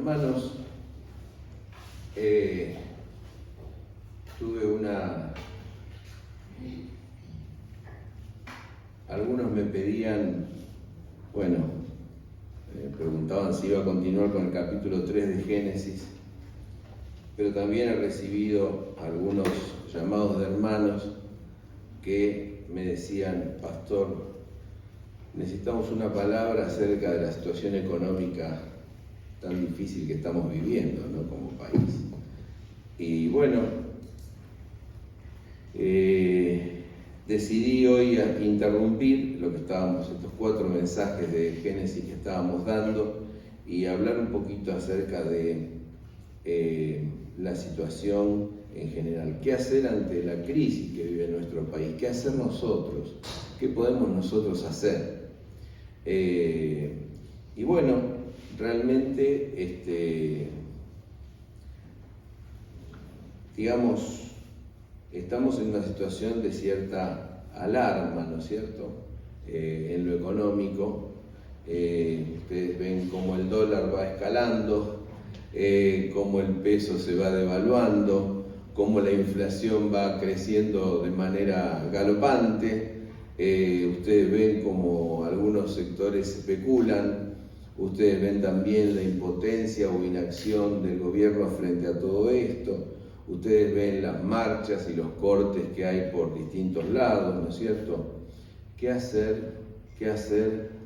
Hermanos, algunos me pedían, preguntaban si iba a continuar con el capítulo 3 de Génesis, pero también he recibido algunos llamados de hermanos que me decían: pastor, necesitamos una palabra acerca de la situación económica tan difícil que estamos viviendo, ¿no?, como país. Y decidí hoy interrumpir estos 4 mensajes de Génesis que estábamos dando y hablar un poquito acerca de la situación en general. ¿Qué hacer ante la crisis que vive nuestro país? ¿Qué hacer nosotros? ¿Qué podemos nosotros hacer? Realmente, estamos en una situación de cierta alarma, ¿no es cierto?, en lo económico. Ustedes ven cómo el dólar va escalando, cómo el peso se va devaluando, cómo la inflación va creciendo de manera galopante. Ustedes ven cómo algunos sectores especulan. Ustedes ven también la impotencia o inacción del gobierno frente a todo esto. Ustedes ven las marchas y los cortes que hay por distintos lados, ¿no es cierto? ¿Qué hacer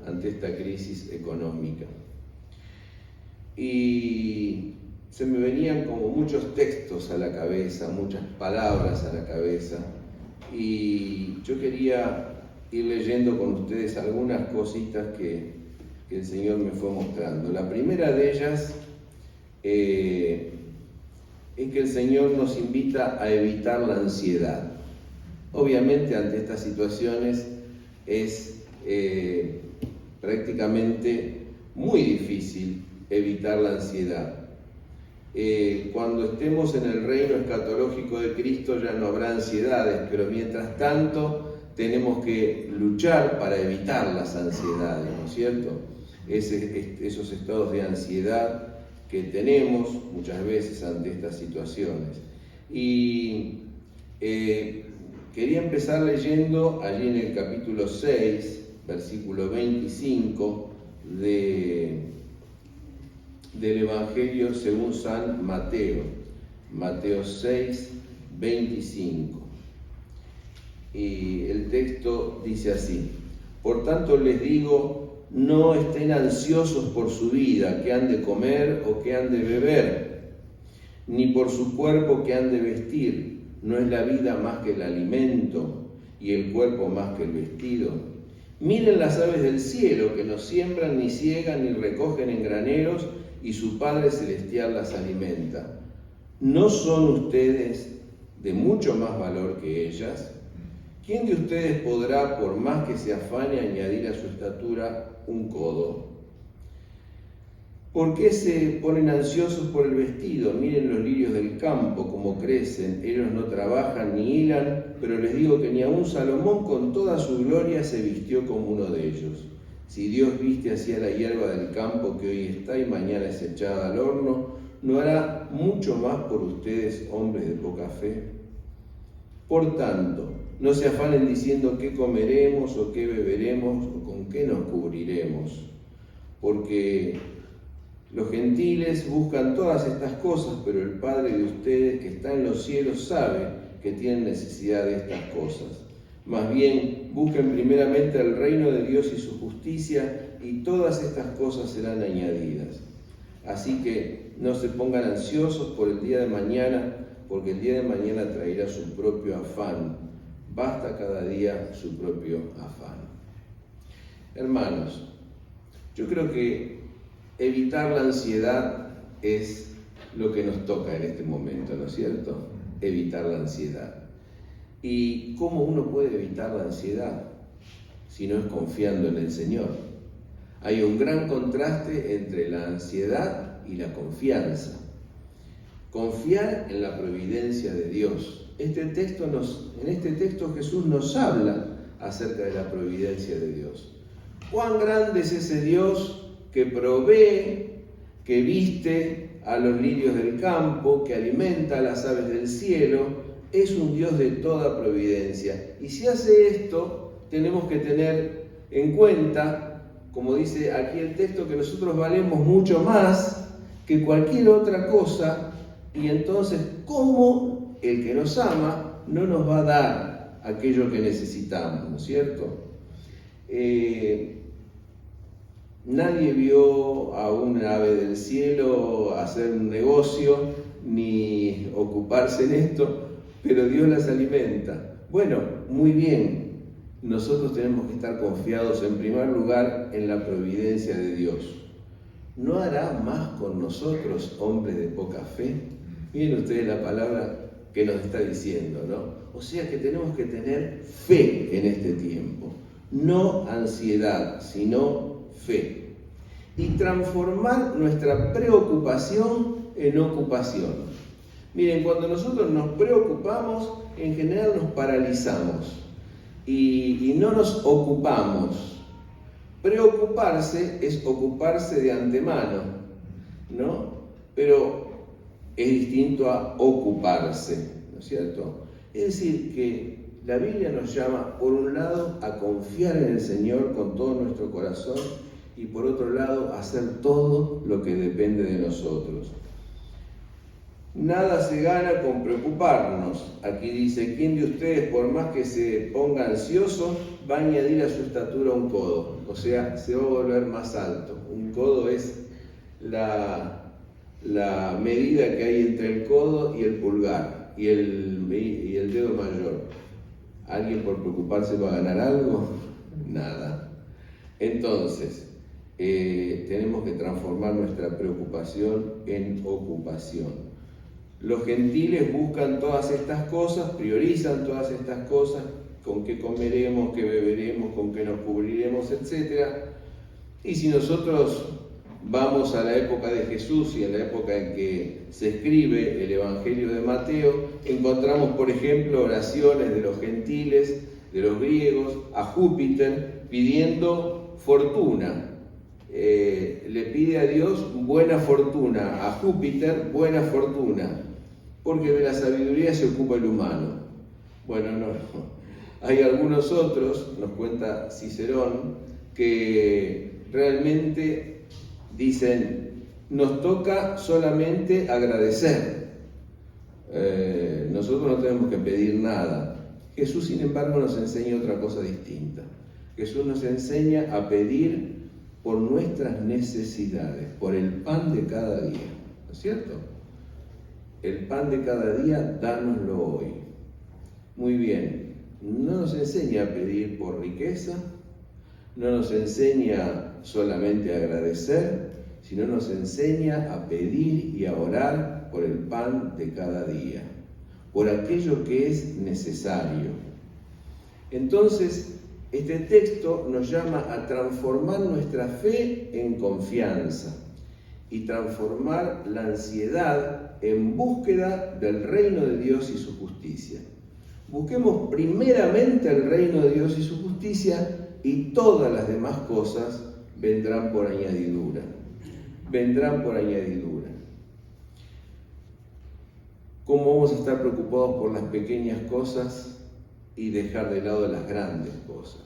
ante esta crisis económica? Y se me venían como muchos textos a la cabeza, muchas palabras a la cabeza, y yo quería ir leyendo con ustedes algunas cositas que el Señor me fue mostrando. La primera de ellas es que el Señor nos invita a evitar la ansiedad. Obviamente, ante estas situaciones es prácticamente muy difícil evitar la ansiedad. Cuando estemos en el reino escatológico de Cristo ya no habrá ansiedades, pero mientras tanto tenemos que luchar para evitar las ansiedades, ¿no es cierto? Esos estados de ansiedad que tenemos muchas veces ante estas situaciones. Y quería empezar leyendo allí en el capítulo 6, versículo 25 del Evangelio según San Mateo, Mateo 6, 25. Y el texto dice así: por tanto les digo, no estén ansiosos por su vida, qué han de comer o qué han de beber, ni por su cuerpo qué han de vestir. ¿No es la vida más que el alimento y el cuerpo más que el vestido? Miren las aves del cielo, que no siembran, ni siegan, ni recogen en graneros, y su Padre Celestial las alimenta. ¿No son ustedes de mucho más valor que ellas? ¿Quién de ustedes podrá, por más que se afane, añadir a su estatura un codo? ¿Por qué se ponen ansiosos por el vestido? Miren los lirios del campo, cómo crecen. Ellos no trabajan ni hilan, pero les digo que ni aun Salomón con toda su gloria se vistió como uno de ellos. Si Dios viste así a la hierba del campo que hoy está y mañana es echada al horno, ¿no hará mucho más por ustedes, hombres de poca fe? Por tanto, no se afanen diciendo qué comeremos o qué beberemos o con qué nos cubriremos, porque los gentiles buscan todas estas cosas, pero el Padre de ustedes que está en los cielos sabe que tienen necesidad de estas cosas. Más bien, busquen primeramente el reino de Dios y su justicia, y todas estas cosas serán añadidas. Así que no se pongan ansiosos por el día de mañana, porque el día de mañana traerá su propio afán. Basta cada día su propio afán. Hermanos, yo creo que evitar la ansiedad es lo que nos toca en este momento, ¿no es cierto? Evitar la ansiedad. ¿Y cómo uno puede evitar la ansiedad si no es confiando en el Señor? Hay un gran contraste entre la ansiedad y la confianza. Confiar en la providencia de Dios. En este texto Jesús nos habla acerca de la providencia de Dios. Cuán grande es ese Dios que provee, que viste a los lirios del campo, que alimenta a las aves del cielo, es un Dios de toda providencia. Y si hace esto, tenemos que tener en cuenta, como dice aquí el texto, que nosotros valemos mucho más que cualquier otra cosa, y entonces, ¿cómo el que nos ama no nos va a dar aquello que necesitamos, ¿no es cierto? Nadie vio a un ave del cielo hacer un negocio ni ocuparse en esto, pero Dios las alimenta. Bueno, muy bien, nosotros tenemos que estar confiados en primer lugar en la providencia de Dios. ¿No hará más con nosotros, hombres de poca fe? Miren ustedes la palabra que nos está diciendo, ¿no? O sea que tenemos que tener fe en este tiempo. No ansiedad, sino fe. Y transformar nuestra preocupación en ocupación. Miren, cuando nosotros nos preocupamos, en general nos paralizamos y no nos ocupamos. Preocuparse es ocuparse de antemano, ¿no? Pero es distinto a ocuparse, ¿no es cierto? Es decir, que la Biblia nos llama, por un lado, a confiar en el Señor con todo nuestro corazón y por otro lado, a hacer todo lo que depende de nosotros. Nada se gana con preocuparnos. Aquí dice, ¿quién de ustedes, por más que se ponga ansioso, va a añadir a su estatura un codo? O sea, se va a volver más alto. Un codo es la medida que hay entre el codo y el pulgar y el dedo mayor. ¿Alguien por preocuparse va a ganar algo? Nada. Entonces, tenemos que transformar nuestra preocupación en ocupación. Los gentiles buscan todas estas cosas, priorizan todas estas cosas, con qué comeremos, qué beberemos, con qué nos cubriremos, etc. Y si nosotros vamos a la época de Jesús y a la época en que se escribe el Evangelio de Mateo, encontramos, por ejemplo, oraciones de los gentiles, de los griegos, a Júpiter pidiendo fortuna. Le pide a Dios buena fortuna, a Júpiter buena fortuna, porque de la sabiduría se ocupa el humano. Bueno, no. Hay algunos otros, nos cuenta Cicerón, que realmente dicen, nos toca solamente agradecer. Nosotros no tenemos que pedir nada. Jesús, sin embargo, nos enseña otra cosa distinta. Jesús nos enseña a pedir por nuestras necesidades, por el pan de cada día, ¿no es cierto? El pan de cada día, dánoslo hoy. Muy bien, no nos enseña a pedir por riqueza, no nos enseña solamente a agradecer, sino nos enseña a pedir y a orar por el pan de cada día, por aquello que es necesario. Entonces, este texto nos llama a transformar nuestra fe en confianza y transformar la ansiedad en búsqueda del reino de Dios y su justicia. Busquemos primeramente el reino de Dios y su justicia y todas las demás cosas vendrán por añadidura. Vendrán por añadidura. ¿Cómo vamos a estar preocupados por las pequeñas cosas y dejar de lado las grandes cosas?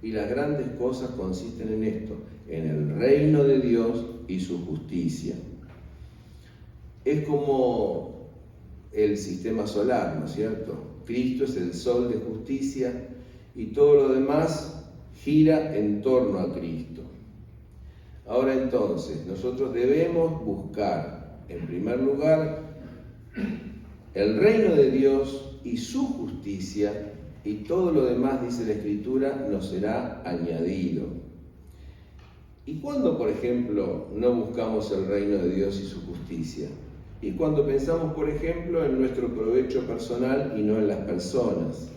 Y las grandes cosas consisten en esto, en el reino de Dios y su justicia. Es como el sistema solar, ¿no es cierto? Cristo es el sol de justicia y todo lo demás gira en torno a Cristo. Ahora entonces, nosotros debemos buscar, en primer lugar, el reino de Dios y su justicia, y todo lo demás, dice la Escritura, nos será añadido. ¿Y cuándo, por ejemplo, no buscamos el reino de Dios y su justicia? Y cuando pensamos, por ejemplo, en nuestro provecho personal y no en las personas.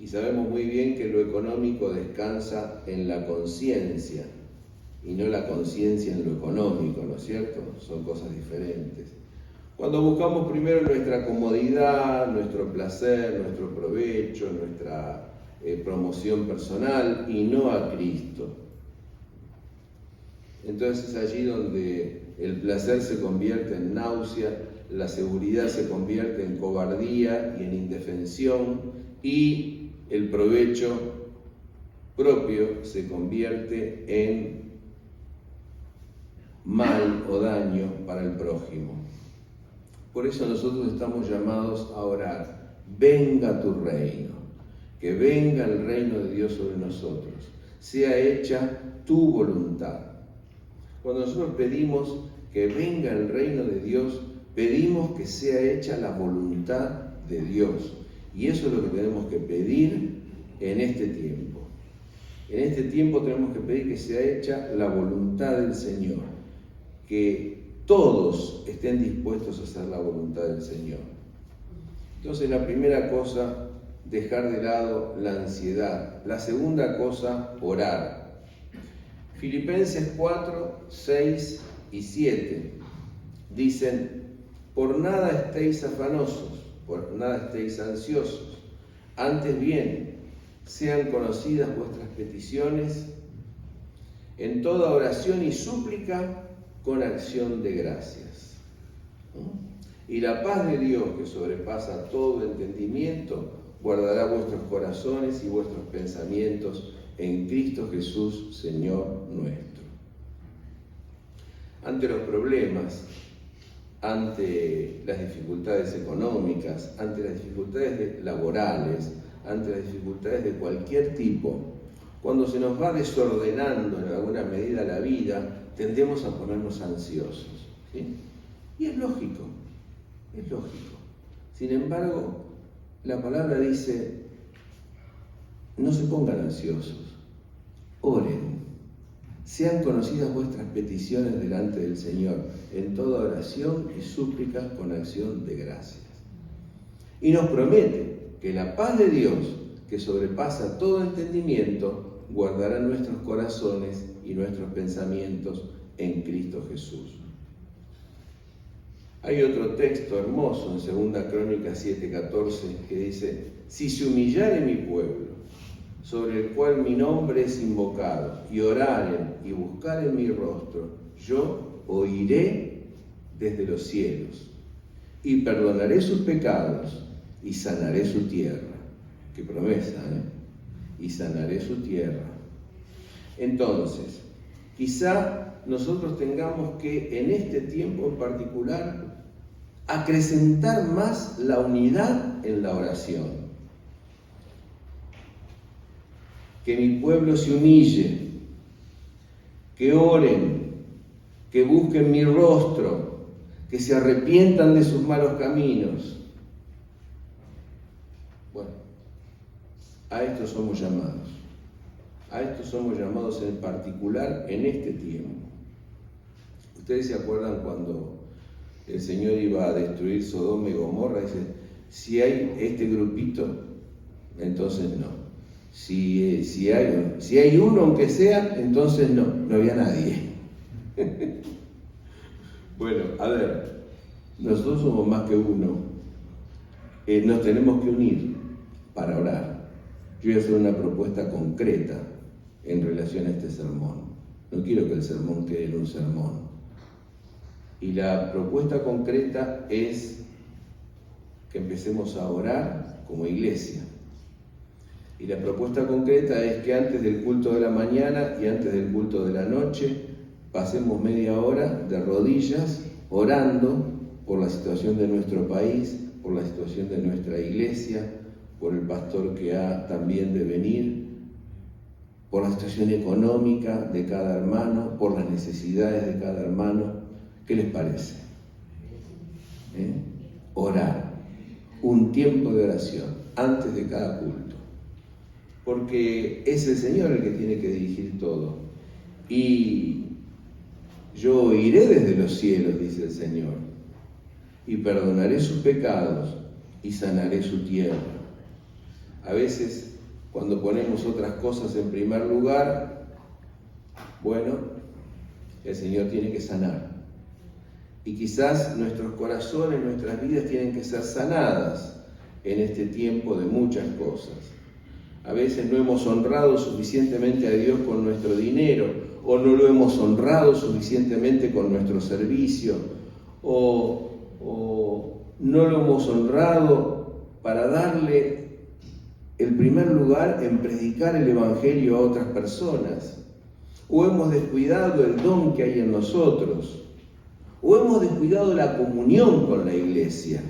Y sabemos muy bien que lo económico descansa en la conciencia y no la conciencia en lo económico, ¿no es cierto? Son cosas diferentes. Cuando buscamos primero nuestra comodidad, nuestro placer, nuestro provecho, nuestra promoción personal y no a Cristo. entonces es allí donde el placer se convierte en náusea, la seguridad se convierte en cobardía y en indefensión, y el provecho propio se convierte en mal o daño para el prójimo. Por eso nosotros estamos llamados a orar: venga tu reino, que venga el reino de Dios sobre nosotros, sea hecha tu voluntad. Cuando nosotros pedimos que venga el reino de Dios, pedimos que sea hecha la voluntad de Dios. Y eso es lo que tenemos que pedir en este tiempo. En este tiempo tenemos que pedir que sea hecha la voluntad del Señor, que todos estén dispuestos a hacer la voluntad del Señor. Entonces, la primera cosa, dejar de lado la ansiedad. La segunda cosa, orar. Filipenses 4, 6 y 7 dicen: por nada estéis afanosos, por nada estéis ansiosos, antes bien, sean conocidas vuestras peticiones en toda oración y súplica con acción de gracias. Y la paz de Dios, que sobrepasa todo entendimiento, guardará vuestros corazones y vuestros pensamientos en Cristo Jesús, Señor nuestro. Ante los problemas, ante las dificultades económicas, ante las dificultades laborales, ante las dificultades de cualquier tipo, cuando se nos va desordenando en alguna medida la vida, tendemos a ponernos ansiosos, ¿sí? Y es lógico, es lógico. Sin embargo, la palabra dice: no se pongan ansiosos, oren, sean conocidas vuestras peticiones delante del Señor, en toda oración y súplica con acción de gracias. Y nos promete que la paz de Dios, que sobrepasa todo entendimiento, guardará nuestros corazones y nuestros pensamientos en Cristo Jesús. Hay otro texto hermoso en 2 Crónicas 7:14 que dice: si se humillare mi pueblo, sobre el cual mi nombre es invocado, y oraren y buscaren mi rostro, yo oiré desde los cielos, y perdonaré sus pecados, y sanaré su tierra. Qué promesa, ¿eh? Y sanaré su tierra. Entonces, quizá nosotros tengamos que, en este tiempo en particular, acrecentar más la unidad en la oración. Que mi pueblo se humille, que oren, que busquen mi rostro, que se arrepientan de sus malos caminos. Bueno, a esto somos llamados. A esto somos llamados en particular en este tiempo. Ustedes se acuerdan cuando el Señor iba a destruir Sodoma y Gomorra, dice: si hay este grupito, entonces no. Si hay uno, aunque sea, entonces no había nadie. Bueno, a ver, nosotros somos más que uno. Nos tenemos que unir para orar. Yo voy a hacer una propuesta concreta en relación a este sermón. No quiero que el sermón quede en un sermón. Y la propuesta concreta es que empecemos a orar como iglesia. Y la propuesta concreta es que antes del culto de la mañana y antes del culto de la noche pasemos media hora de rodillas orando por la situación de nuestro país, por la situación de nuestra iglesia, por el pastor que ha también de venir, por la situación económica de cada hermano, por las necesidades de cada hermano. ¿Qué les parece? Orar, un tiempo de oración antes de cada culto. Porque es el Señor el que tiene que dirigir todo. Y yo oiré desde los cielos, dice el Señor, y perdonaré sus pecados y sanaré su tierra. A veces, cuando ponemos otras cosas en primer lugar, bueno, el Señor tiene que sanar. Y quizás nuestros corazones, nuestras vidas tienen que ser sanadas en este tiempo de muchas cosas. A veces no hemos honrado suficientemente a Dios con nuestro dinero, o no lo hemos honrado suficientemente con nuestro servicio, o no lo hemos honrado para darle el primer lugar en predicar el Evangelio a otras personas, o hemos descuidado el don que hay en nosotros, o hemos descuidado la comunión con la iglesia.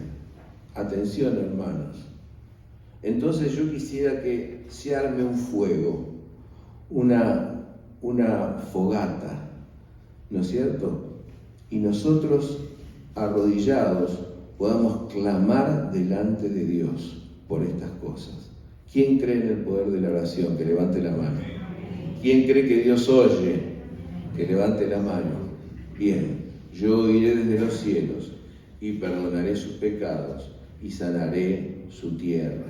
Atención, hermanos. Entonces yo quisiera que se arme un fuego, una fogata, ¿no es cierto? Y nosotros, arrodillados, podamos clamar delante de Dios por estas cosas. ¿Quién cree en el poder de la oración? Que levante la mano. ¿Quién cree que Dios oye? Que levante la mano. Bien, yo oiré desde los cielos y perdonaré sus pecados y sanaré su tierra.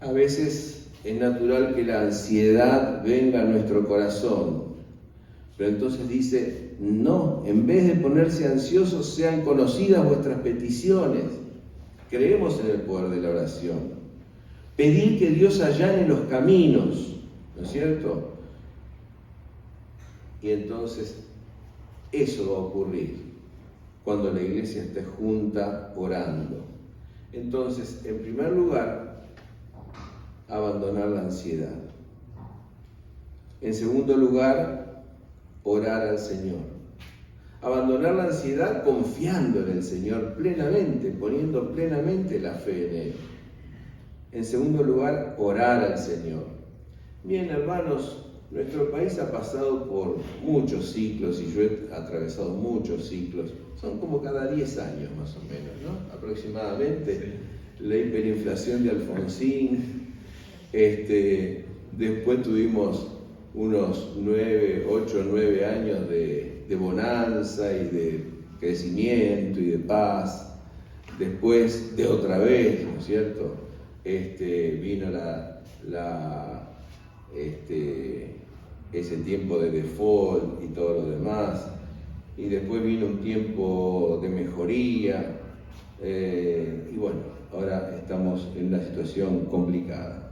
A veces es natural que la ansiedad venga a nuestro corazón, pero entonces dice, no, en vez de ponerse ansiosos, sean conocidas vuestras peticiones. Creemos en el poder de la oración. Pedir que Dios allane los caminos, ¿no es cierto? Y entonces eso va a ocurrir cuando la iglesia esté junta orando. Entonces, en primer lugar, abandonar la ansiedad. En segundo lugar, orar al Señor. Abandonar la ansiedad confiando en el Señor plenamente, poniendo plenamente la fe en Él. En segundo lugar, orar al Señor. Bien, hermanos, nuestro país ha pasado por muchos ciclos y yo he atravesado muchos ciclos. Son como cada 10 años más o menos, ¿no? Aproximadamente. La hiperinflación de Alfonsín. Después tuvimos unos 8 o 9 años de bonanza y de crecimiento y de paz. Después de otra vez, ¿no es cierto? Vino ese tiempo de default y todo lo demás, y después vino un tiempo de mejoría, y bueno, ahora estamos en una situación complicada.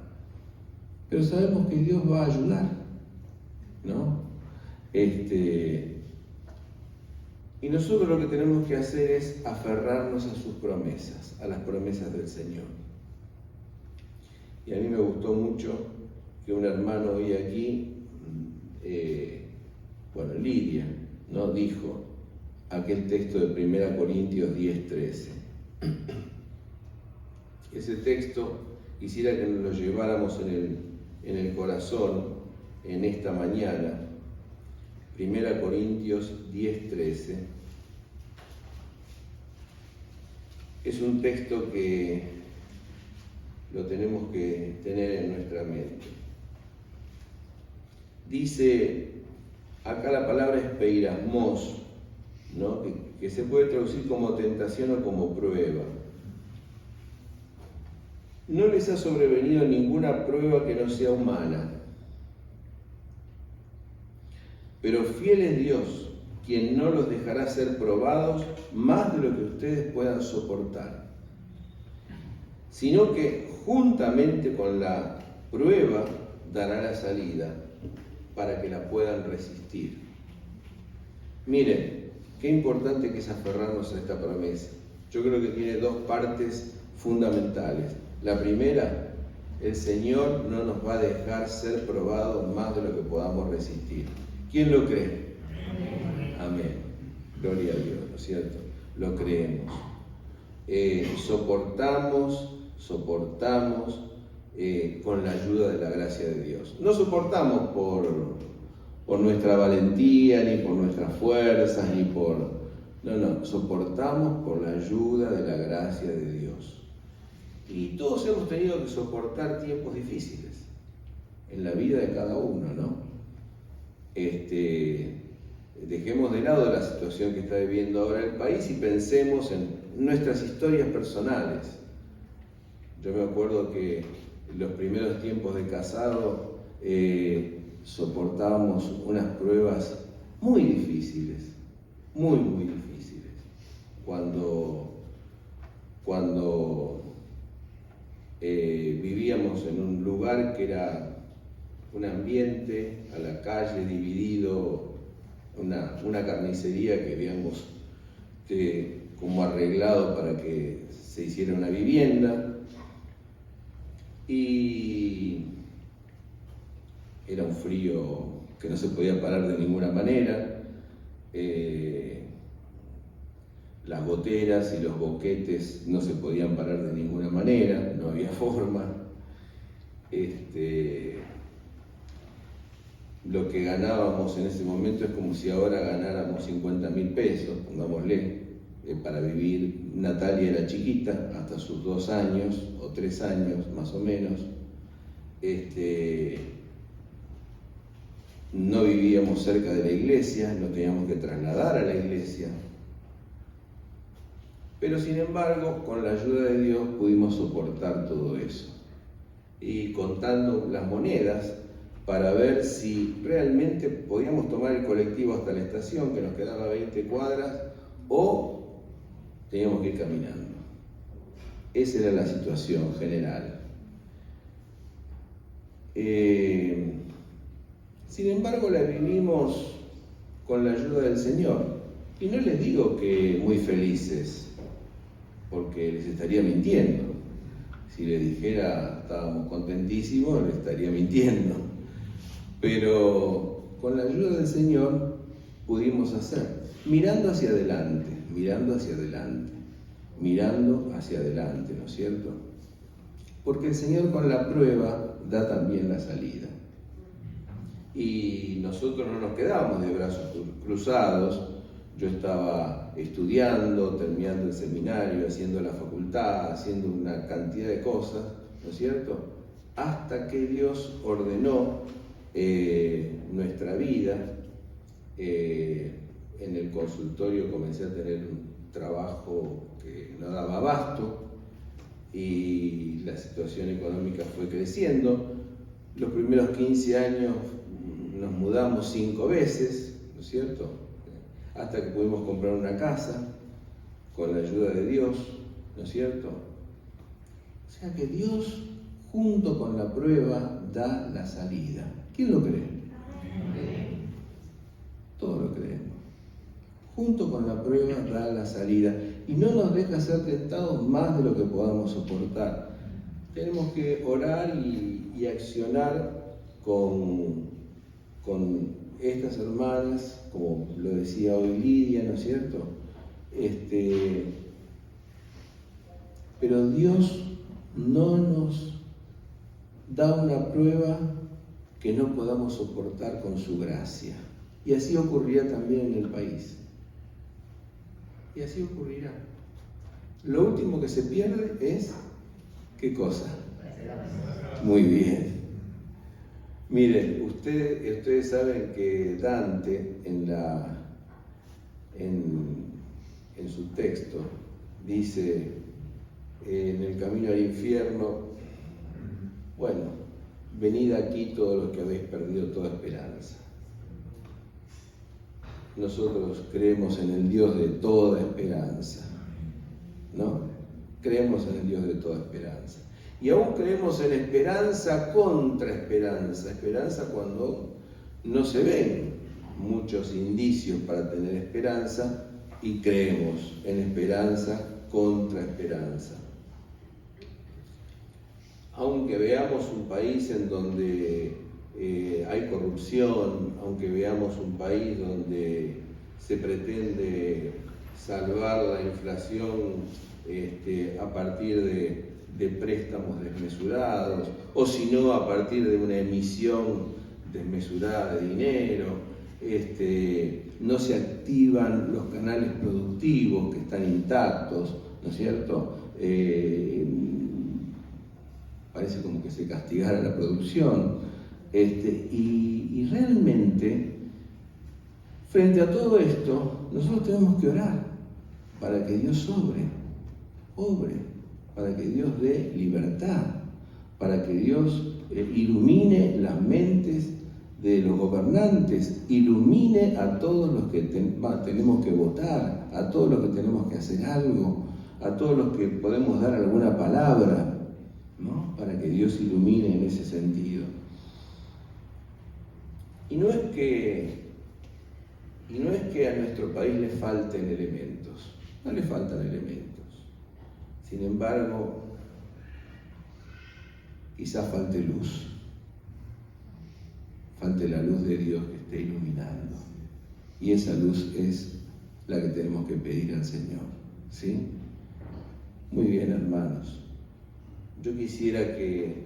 Pero sabemos que Dios va a ayudar, ¿no? Y nosotros lo que tenemos que hacer es aferrarnos a sus promesas, a las promesas del Señor. Y a mí me gustó mucho que un hermano hoy aquí, Lidia, ¿no? Dijo aquel texto de 1 Corintios 10:13. Ese texto quisiera que nos lo lleváramos en el corazón en esta mañana. 1 Corintios 10:13. Es un texto que lo tenemos que tener en nuestra mente. Dice, acá la palabra es peirasmos, ¿no? que se puede traducir como tentación o como prueba. No les ha sobrevenido ninguna prueba que no sea humana, pero fiel es Dios, quien no los dejará ser probados más de lo que ustedes puedan soportar, sino que juntamente con la prueba dará la salida para que la puedan resistir. Miren, qué importante que es aferrarnos a esta promesa. Yo creo que tiene dos partes fundamentales. La primera, el Señor no nos va a dejar ser probados más de lo que podamos resistir. ¿Quién lo cree? Amén. Gloria a Dios, ¿no es cierto? Lo creemos. Soportamos con la ayuda de la gracia de Dios. No soportamos por nuestra valentía, ni por nuestras fuerzas, No, soportamos por la ayuda de la gracia de Dios. Y todos hemos tenido que soportar tiempos difíciles en la vida de cada uno, ¿no? Dejemos de lado la situación que está viviendo ahora el país y pensemos en nuestras historias personales. Yo me acuerdo que en los primeros tiempos de casado soportábamos unas pruebas muy difíciles, muy difíciles. Cuando Vivíamos en un lugar que era un ambiente a la calle dividido, una carnicería que digamos como arreglado para que se hiciera una vivienda, y era un frío que no se podía parar de ninguna manera. Las goteras y los boquetes no se podían parar de ninguna manera, no había forma. Lo que ganábamos en ese momento es como si ahora ganáramos 50.000 pesos, pongámosle, para vivir. Natalia era chiquita, hasta sus 2 años o 3 años más o menos. No vivíamos cerca de la iglesia, nos teníamos que trasladar a la iglesia. Pero sin embargo, con la ayuda de Dios pudimos soportar todo eso. Y contando las monedas para ver si realmente podíamos tomar el colectivo hasta la estación, que nos quedaba 20 cuadras, o teníamos que ir caminando. Esa era la situación general. Sin embargo, la vivimos con la ayuda del Señor. Y no les digo que muy felices, porque les estaría mintiendo. Si les dijera estábamos contentísimos, les estaría mintiendo. Pero con la ayuda del Señor pudimos hacer, mirando hacia adelante, mirando hacia adelante, mirando hacia adelante, ¿no es cierto? Porque el Señor con la prueba da también la salida. Y nosotros no nos quedábamos de brazos cruzados. Yo estaba estudiando, terminando el seminario, haciendo la facultad, haciendo una cantidad de cosas, ¿no es cierto? Hasta que Dios ordenó nuestra vida. En el consultorio comencé a tener un trabajo que no daba abasto y la situación económica fue creciendo. Los primeros 15 años nos mudamos 5 veces, ¿no es cierto? Hasta que pudimos comprar una casa con la ayuda de Dios, ¿no es cierto? O sea que Dios, junto con la prueba, da la salida. ¿Quién lo cree? Todos lo creemos. Junto con la prueba da la salida y no nos deja ser tentados más de lo que podamos soportar. Tenemos que orar y accionar con estas hermanas, como lo decía hoy Lidia, ¿no es cierto? Pero Dios no nos da una prueba que no podamos soportar con su gracia. Y así ocurrirá también en el país. Y así ocurrirá. Lo último que se pierde es, ¿qué cosa? Muy bien. Miren, ustedes saben que Dante en su texto dice en el camino al infierno, bueno, venid aquí todos los que habéis perdido toda esperanza. Nosotros creemos en el Dios de toda esperanza, ¿no? Creemos en el Dios de toda esperanza. Y aún creemos en esperanza contra esperanza. Esperanza cuando no se ven muchos indicios para tener esperanza y creemos en esperanza contra esperanza. Aunque veamos un país en donde hay corrupción, aunque veamos un país donde se pretende salvar la inflación a partir de préstamos desmesurados, o si no a partir de una emisión desmesurada de dinero, no se activan los canales productivos que están intactos, ¿no es cierto? Parece como que se castigara la producción, y realmente, frente a todo esto, nosotros tenemos que orar para que Dios obre, para que Dios dé libertad, para que Dios ilumine las mentes de los gobernantes, ilumine a todos los que tenemos que votar, a todos los que tenemos que hacer algo, a todos los que podemos dar alguna palabra. ¿no? Para que Dios ilumine en ese sentido. Y no es que a nuestro país le falten elementos, no le faltan elementos. Sin embargo, quizás falte luz, falte la luz de Dios que esté iluminando. Y esa luz es la que tenemos que pedir al Señor, ¿sí? Muy bien, hermanos. Yo quisiera que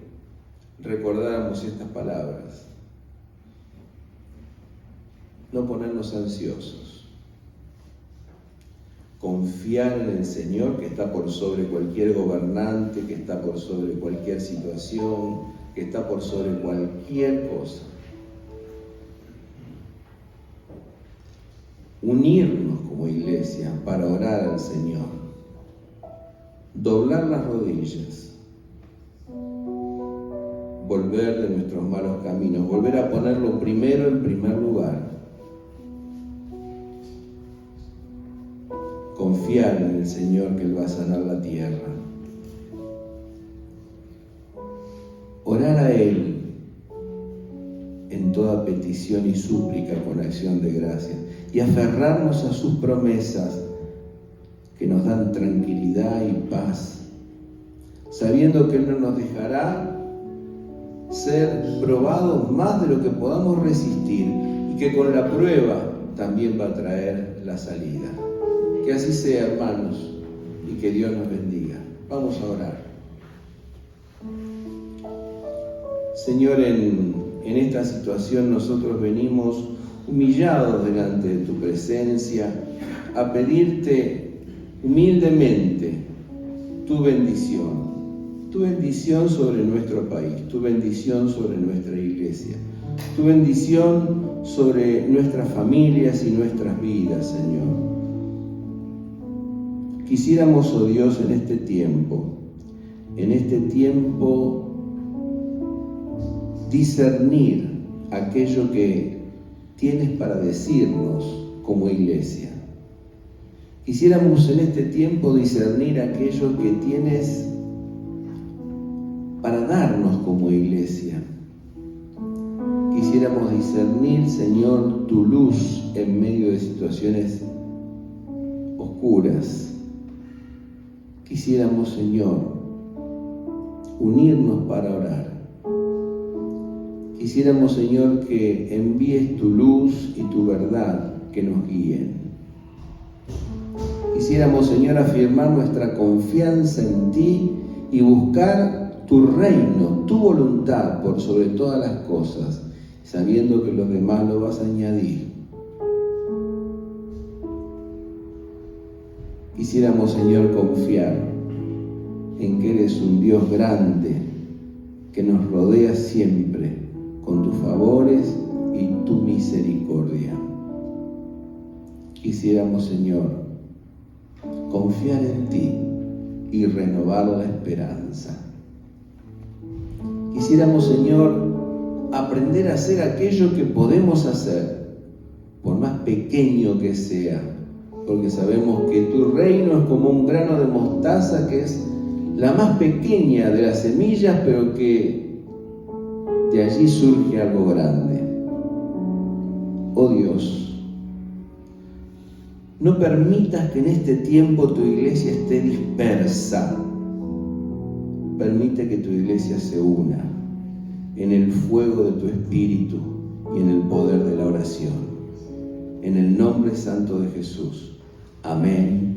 recordáramos estas palabras. No ponernos ansiosos. Confiar en el Señor, que está por sobre cualquier gobernante, que está por sobre cualquier situación, que está por sobre cualquier cosa. Unirnos como iglesia para orar al Señor. Doblar las rodillas. Volver de nuestros malos caminos. Volver a ponerlo primero en primer lugar. Confiar en el Señor, que Él va a sanar la tierra. Orar a Él en toda petición y súplica con acción de gracias. Y aferrarnos a sus promesas que nos dan tranquilidad y paz, sabiendo que Él no nos dejará ser probados más de lo que podamos resistir y que con la prueba también va a traer la salida. Que así sea, hermanos, y que Dios nos bendiga. Vamos a orar. Señor, en esta situación nosotros venimos humillados delante de tu presencia a pedirte humildemente tu bendición sobre nuestro país, tu bendición sobre nuestra iglesia, tu bendición sobre nuestras familias y nuestras vidas, Señor. Quisiéramos, oh Dios, en este tiempo, discernir aquello que tienes para decirnos como iglesia. Quisiéramos en este tiempo discernir aquello que tienes para darnos como iglesia. Quisiéramos discernir, Señor, tu luz en medio de situaciones oscuras. Quisiéramos, Señor, unirnos para orar. Quisiéramos, Señor, que envíes tu luz y tu verdad que nos guíen. Quisiéramos, Señor, afirmar nuestra confianza en ti y buscar tu reino, tu voluntad por sobre todas las cosas, sabiendo que los demás lo vas a añadir. Quisiéramos, Señor, confiar en que eres un Dios grande que nos rodea siempre con tus favores y tu misericordia. Quisiéramos, Señor, confiar en ti y renovar la esperanza. Quisiéramos, Señor, aprender a hacer aquello que podemos hacer, por más pequeño que sea, porque sabemos que tu reino es como un grano de mostaza, que es la más pequeña de las semillas, pero que de allí surge algo grande. Oh Dios, no permitas que en este tiempo tu iglesia esté dispersa. Permite que tu iglesia se una en el fuego de tu espíritu y en el poder de la oración. En el nombre santo de Jesús. Amén.